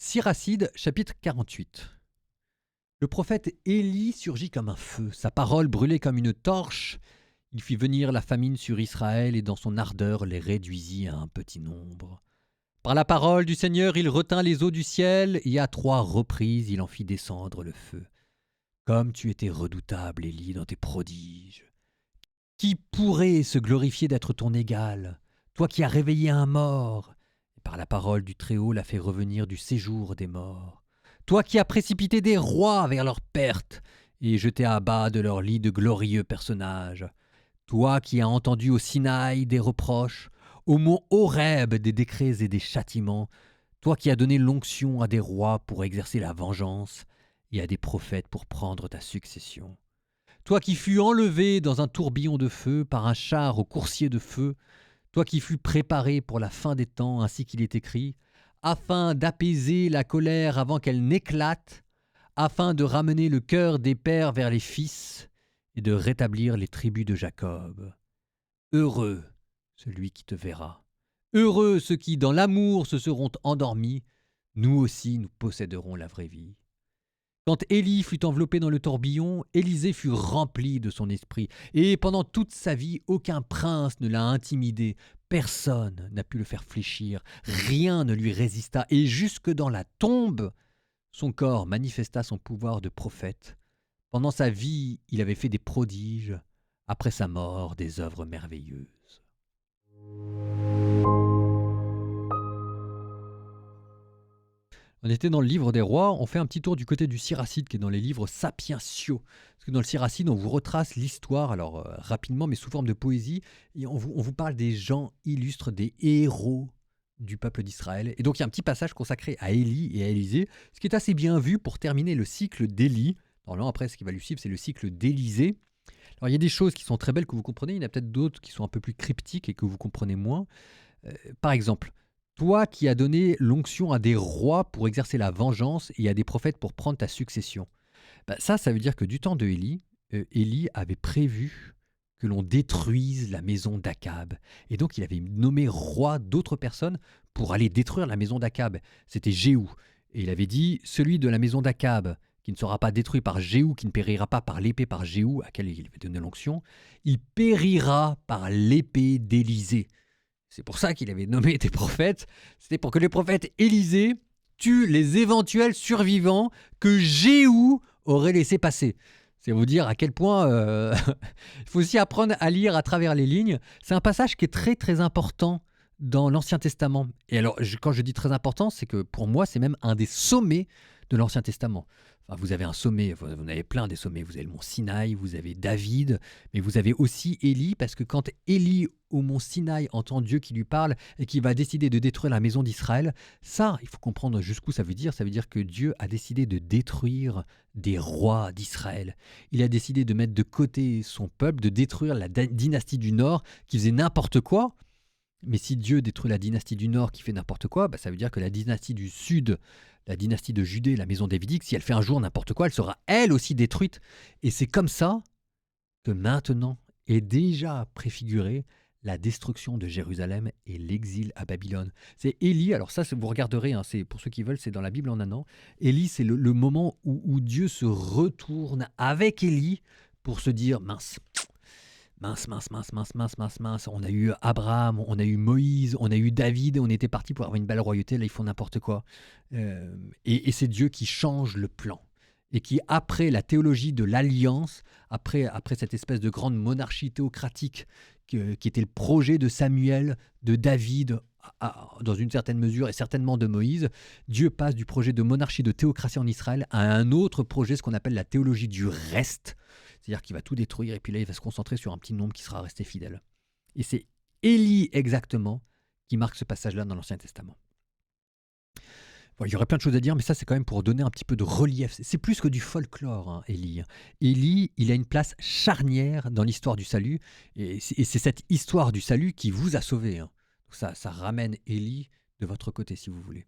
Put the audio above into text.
Siracide, chapitre 48. Le prophète Élie surgit comme un feu, sa parole brûlait comme une torche. Il fit venir la famine sur Israël et dans son ardeur les réduisit à un petit nombre. Par la parole du Seigneur, il retint les eaux du ciel et à 3 reprises il en fit descendre le feu. Comme tu étais redoutable, Élie, dans tes prodiges. Qui pourrait se glorifier d'être ton égal, toi qui as réveillé un mort, et par la parole du Très-Haut l'a fait revenir du séjour des morts, toi qui as précipité des rois vers leur perte, et jeté à bas de leur lit de glorieux personnages, toi qui as entendu au Sinaï des reproches, au mont Horeb des décrets et des châtiments, toi qui as donné l'onction à des rois pour exercer la vengeance, et à des prophètes pour prendre ta succession. Toi qui fus enlevé dans un tourbillon de feu par un char au coursier de feu, toi qui fus préparé pour la fin des temps ainsi qu'il est écrit, afin d'apaiser la colère avant qu'elle n'éclate, afin de ramener le cœur des pères vers les fils et de rétablir les tribus de Jacob. Heureux celui qui te verra. Heureux ceux qui, dans l'amour, se seront endormis. Nous aussi, nous posséderons la vraie vie. Quand Élie fut enveloppé dans le tourbillon, Élisée fut rempli de son esprit. Et pendant toute sa vie, aucun prince ne l'a intimidé. Personne n'a pu le faire fléchir. Rien ne lui résista. Et jusque dans la tombe, son corps manifesta son pouvoir de prophète. Pendant sa vie, il avait fait des prodiges. Après sa mort, des œuvres merveilleuses. On était dans le livre des rois, on fait un petit tour du côté du Siracide qui est dans les livres sapientiaux. Parce que dans le Siracide, on vous retrace l'histoire, alors rapidement, mais sous forme de poésie, et on vous parle des gens illustres, des héros du peuple d'Israël. Et donc il y a un petit passage consacré à Élie et à Élisée, ce qui est assez bien vu pour terminer le cycle d'Élie. Normalement, après, ce qui va lui suivre, c'est le cycle d'Élisée. Alors il y a des choses qui sont très belles que vous comprenez, il y en a peut-être d'autres qui sont un peu plus cryptiques et que vous comprenez moins. Par exemple, toi qui as donné l'onction à des rois pour exercer la vengeance et à des prophètes pour prendre ta succession. Ça veut dire que du temps de Élie, Élie avait prévu que l'on détruise la maison d'Akab. Et donc il avait nommé roi d'autres personnes pour aller détruire la maison d'Akab. C'était Jéhou. Et il avait dit, celui de la maison d'Akab, qui ne sera pas détruit par Jéhou, qui ne périra pas par l'épée par Jéhou, à quel il avait donné l'onction, il périra par l'épée d'Élisée. C'est pour ça qu'il avait nommé des prophètes. C'était pour que les prophètes Élisée tuent les éventuels survivants que Jéhou aurait laissé passer. C'est vous dire à quel point il faut aussi apprendre à lire à travers les lignes. C'est un passage qui est très très important dans l'Ancien Testament. Et alors, quand je dis très important, c'est que pour moi, c'est même un des sommets de l'Ancien Testament. Enfin, vous avez un sommet, vous en avez plein des sommets. Vous avez le mont Sinaï, vous avez David, mais vous avez aussi Élie, parce que quand Élie au mont Sinaï entend Dieu qui lui parle et qui va décider de détruire la maison d'Israël, ça, il faut comprendre jusqu'où ça veut dire. Ça veut dire que Dieu a décidé de détruire des rois d'Israël. Il a décidé de mettre de côté son peuple, de détruire la dynastie du Nord qui faisait n'importe quoi. Mais si Dieu détruit la dynastie du Nord qui fait n'importe quoi, ça veut dire que la dynastie du Sud, la dynastie de Judée, la maison davidique, si elle fait un jour n'importe quoi, elle sera elle aussi détruite. Et c'est comme ça que maintenant est déjà préfigurée la destruction de Jérusalem et l'exil à Babylone. C'est Élie, alors ça vous regarderez, c'est pour ceux qui veulent, c'est dans la Bible en un an. Élie, c'est le moment où Dieu se retourne avec Élie pour se dire, mince, on a eu Abraham, on a eu Moïse, on a eu David, on était parti pour avoir une belle royauté, là ils font n'importe quoi. Et c'est Dieu qui change le plan. Et qui, après la théologie de l'alliance, après cette espèce de grande monarchie théocratique qui était le projet de Samuel, de David, dans une certaine mesure, et certainement de Moïse, Dieu passe du projet de monarchie de théocratie en Israël à un autre projet, ce qu'on appelle la théologie du reste. C'est-à-dire qu'il va tout détruire et puis là, il va se concentrer sur un petit nombre qui sera resté fidèle. Et c'est Élie exactement qui marque ce passage-là dans l'Ancien Testament. Bon, il y aurait plein de choses à dire, mais ça, c'est quand même pour donner un petit peu de relief. C'est plus que du folklore, Élie. Élie, il a une place charnière dans l'histoire du salut, et c'est cette histoire du salut qui vous a sauvé. Donc ça ramène Élie de votre côté, si vous voulez.